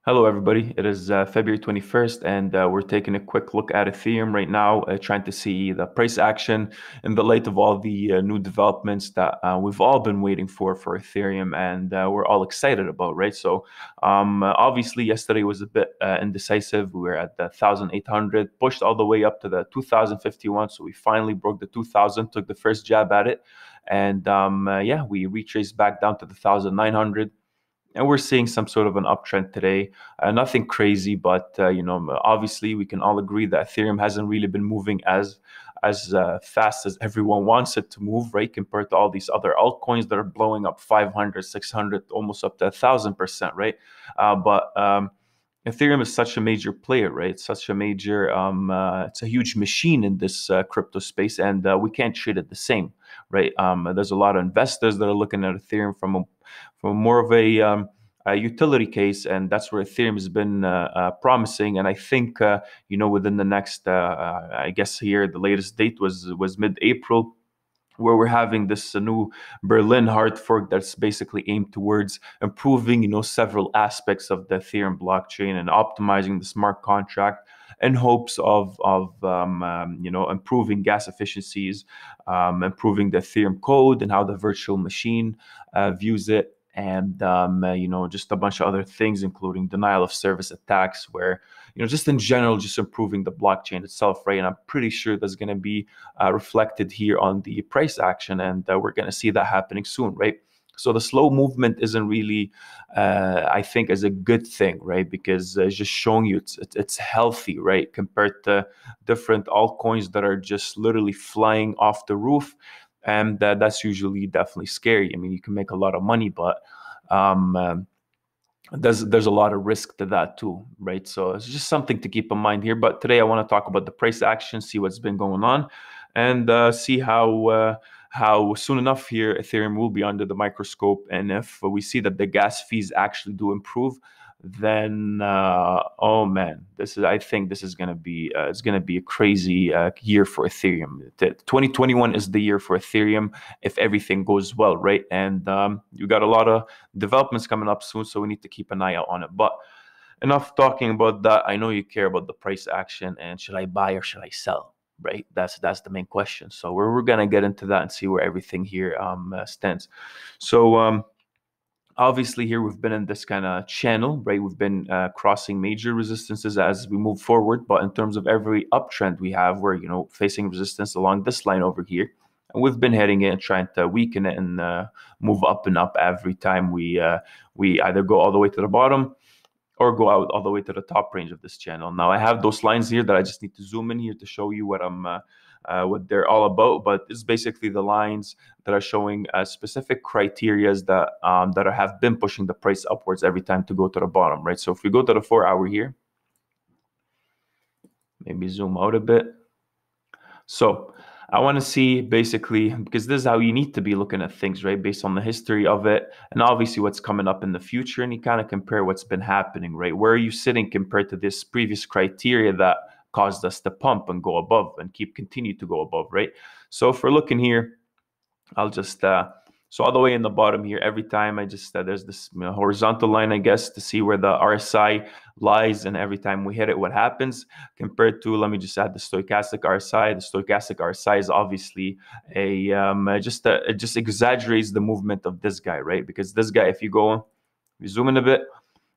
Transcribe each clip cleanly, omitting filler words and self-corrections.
Hello, everybody. It is February 21st, and we're taking a quick look at Ethereum right now, trying to see the price action in the light of all the new developments that we've all been waiting for Ethereum, and we're all excited about, right? So, obviously, yesterday was a bit indecisive. We were at the 1,800, pushed all the way up to the 2,051. So we finally broke the 2,000, took the first jab at it, and yeah, we retraced back down to the 1,900, and we're seeing some sort of an uptrend today. Nothing crazy, but obviously we can all agree that Ethereum hasn't really been moving as fast as everyone wants it to move, right? Compared to all these other altcoins that are blowing up 500, 600, almost up to 1,000%, right? But Ethereum is such a major player, right? It's such a major, it's a huge machine in this crypto space, and we can't treat it the same, right? There's a lot of investors that are looking at Ethereum from more of a utility case, and that's where Ethereum has been promising. And I think within the next, I guess here the latest date was mid-April, where we're having this new Berlin hard fork that's basically aimed towards improving, several aspects of the Ethereum blockchain and optimizing the smart contract in hopes of improving gas efficiencies, improving the Ethereum code and how the virtual machine views it, and just a bunch of other things, including denial of service attacks, where just in general, just improving the blockchain itself, right? And I'm pretty sure that's going to be reflected here on the price action, and we're going to see that happening soon, right? So the slow movement isn't really, I think, as a good thing, right? Because it's just showing you it's healthy, right? Compared to different altcoins that are just literally flying off the roof, and that's usually definitely scary. I mean, you can make a lot of money, but there's a lot of risk to that too, right? So it's just something to keep in mind here. But today I want to talk about the price action, see what's been going on, and see how soon enough here Ethereum will be under the microscope. And if we see that the gas fees actually do improve, then oh man, I think this is gonna be it's gonna be a crazy year for Ethereum. 2021 is the year for Ethereum if everything goes well, right? And you got a lot of developments coming up soon, so we need to keep an eye out on it. But enough talking about that. I know you care about the price action and should I buy or should I sell, right? That's the main question. So we're gonna get into that and see where everything here stands. So obviously here we've been in this kind of channel, right? We've been crossing major resistances as we move forward, but in terms of every uptrend we have, we're facing resistance along this line over here, and we've been hitting it and trying to weaken it and move up and up every time we either go all the way to the bottom or go out all the way to the top range of this channel. Now I have those lines here that I just need to zoom in here to show you what they're all about, but it's basically the lines that are showing specific criterias that have been pushing the price upwards every time to go to the bottom, right? So if we go to the 4-hour here, maybe zoom out a bit. So I want to see basically, because this is how you need to be looking at things, right? Based on the history of it and obviously what's coming up in the future, and you kind of compare what's been happening, right? Where are you sitting compared to this previous criteria that caused us to pump and go above and continue to go above, right? So if we're looking here, I'll just so all the way in the bottom here, every time I just there's this horizontal line, I guess, to see where the RSI lies, and every time we hit it, what happens compared to, let me just add the stochastic RSI. The stochastic RSI is obviously it just exaggerates the movement of this guy, right? Because this guy, if you zoom in a bit,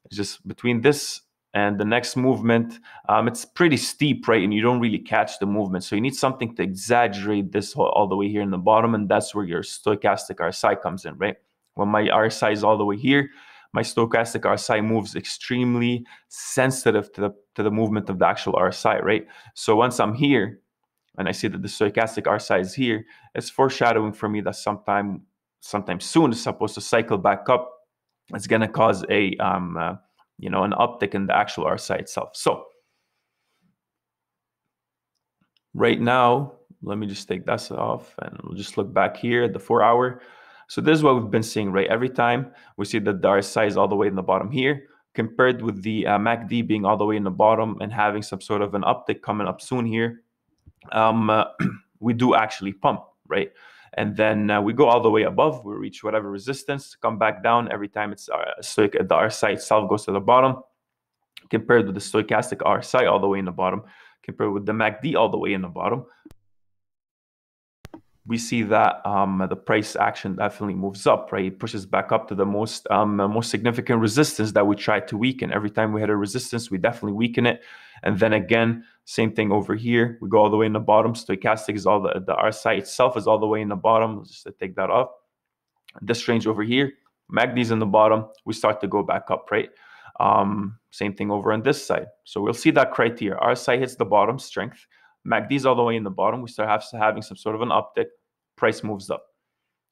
it's just between this and the next movement, it's pretty steep, right? And you don't really catch the movement. So you need something to exaggerate this all the way here in the bottom, and that's where your stochastic RSI comes in, right? When my RSI is all the way here, my stochastic RSI moves extremely sensitive to the movement of the actual RSI, right? So once I'm here and I see that the stochastic RSI is here, it's foreshadowing for me that sometime soon it's supposed to cycle back up. It's gonna cause an uptick in the actual RSI itself. So right now, let me just take that off and we'll just look back here at the 4-hour. So this is what we've been seeing, right? Every time we see that the RSI is all the way in the bottom here, compared with the MACD being all the way in the bottom and having some sort of an uptick coming up soon here, we do actually pump, right? And then we go all the way above, we reach whatever resistance, come back down every time it's the RSI itself goes to the bottom. compared with the stochastic RSI all the way in the bottom, compared with the MACD all the way in the bottom, we see that the price action definitely moves up, right? It pushes back up to the most significant resistance that we try to weaken. Every time we hit a resistance, we definitely weaken it. And then again, same thing over here. We go all the way in the bottom. Stochastic is all the RSI itself is all the way in the bottom. Let's just take that off. This range over here, MACD's in the bottom. We start to go back up, right? Same thing over on this side. So we'll see that criteria. RSI hits the bottom, strength. MACD's all the way in the bottom. We start having some sort of an uptick. Price moves up.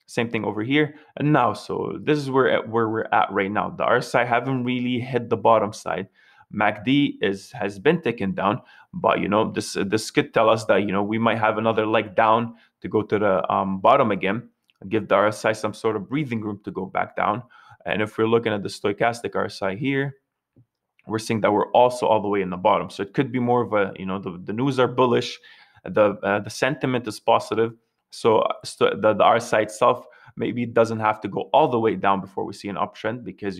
Same thing over here. And now, so this is where we're at right now. The RSI haven't really hit the bottom side. MACD has been taken down, but this could tell us that we might have another leg down to go to the bottom again, give the RSI some sort of breathing room to go back down. And if we're looking at the stochastic RSI here, we're seeing that we're also all the way in the bottom. So it could be more of a, the news are bullish, the sentiment is positive. So the RSI itself, maybe it doesn't have to go all the way down before we see an uptrend, because,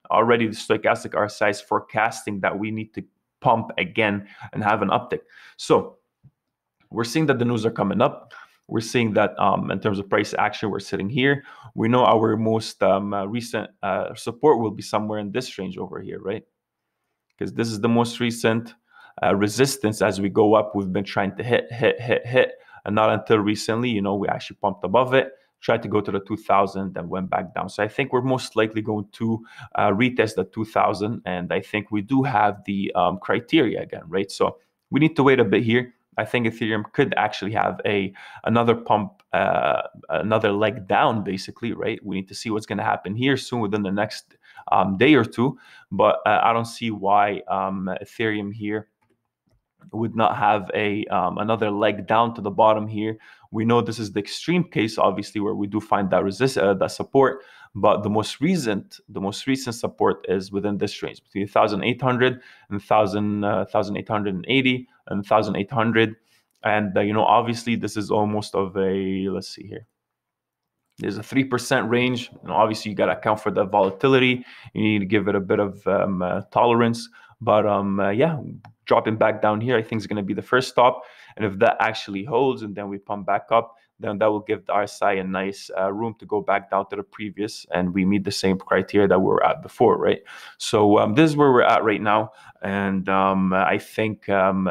already the stochastic RSI is forecasting that we need to pump again and have an uptick. So we're seeing that the news are coming up. We're seeing that in terms of price action, we're sitting here. We know our most recent support will be somewhere in this range over here, right? Because this is the most recent resistance. As we go up, we've been trying to hit, and not until recently, we actually pumped above it, tried to go to the 2000, then went back down. So I think we're most likely going to retest the 2000, and I think we do have the criteria again, right? So we need to wait a bit here. I think Ethereum could actually have another pump, another leg down, basically, right? We need to see what's going to happen here soon within the next day or two, but I don't see why Ethereum here would not have another leg down to the bottom here. We know this is the extreme case, obviously, where we do find that that support, but the most recent support is within this range, between 1,800 and 1,880 and 1,800. And obviously this is almost of a, let's see here, there's a 3% range. Obviously you got to account for the volatility. You need to give it a bit of tolerance. But yeah, dropping back down here, I think is going to be the first stop. And if that actually holds and then we pump back up, then that will give the RSI a nice room to go back down to the previous, and we meet the same criteria that we were at before, right? So this is where we're at right now. And I think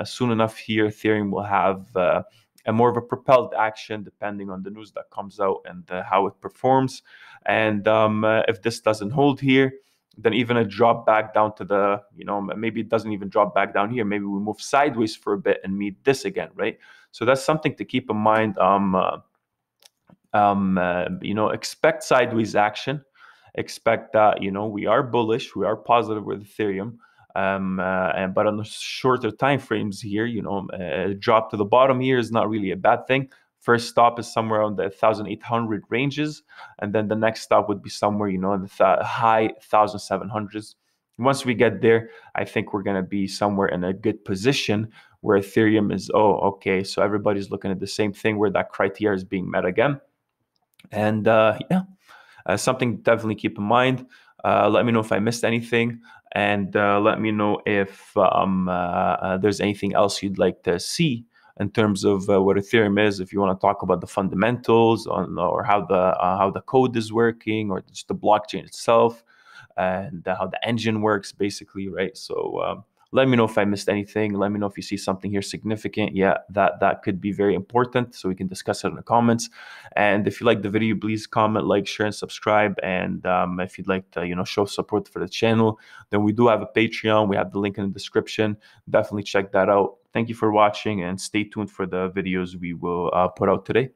soon enough here, Ethereum will have a more of a propelled action depending on the news that comes out and how it performs. And if this doesn't hold here, then even a drop back down to the, maybe it doesn't even drop back down here. Maybe we move sideways for a bit and meet this again, right? So that's something to keep in mind. Expect sideways action. Expect that, we are bullish, we are positive with Ethereum. But on the shorter time frames here, a drop to the bottom here is not really a bad thing. First stop is somewhere around the 1,800 ranges, and then the next stop would be somewhere, in the high 1,700s. Once we get there, I think we're going to be somewhere in a good position where Ethereum is, okay, so everybody's looking at the same thing, where that criteria is being met again. And yeah, something to definitely keep in mind. Let me know if I missed anything, and let me know if there's anything else you'd like to see in terms of what Ethereum is. If you want to talk about the fundamentals or how the code is working, or just the blockchain itself, and how the engine works, basically, right? So let me know if I missed anything. Let me know if you see something here significant. Yeah, that could be very important, so we can discuss it in the comments. And if you like the video, please comment, like, share, and subscribe. And if you'd like to show support for the channel, then we do have a Patreon. We have the link in the description. Definitely check that out. Thank you for watching, and stay tuned for the videos we will put out today.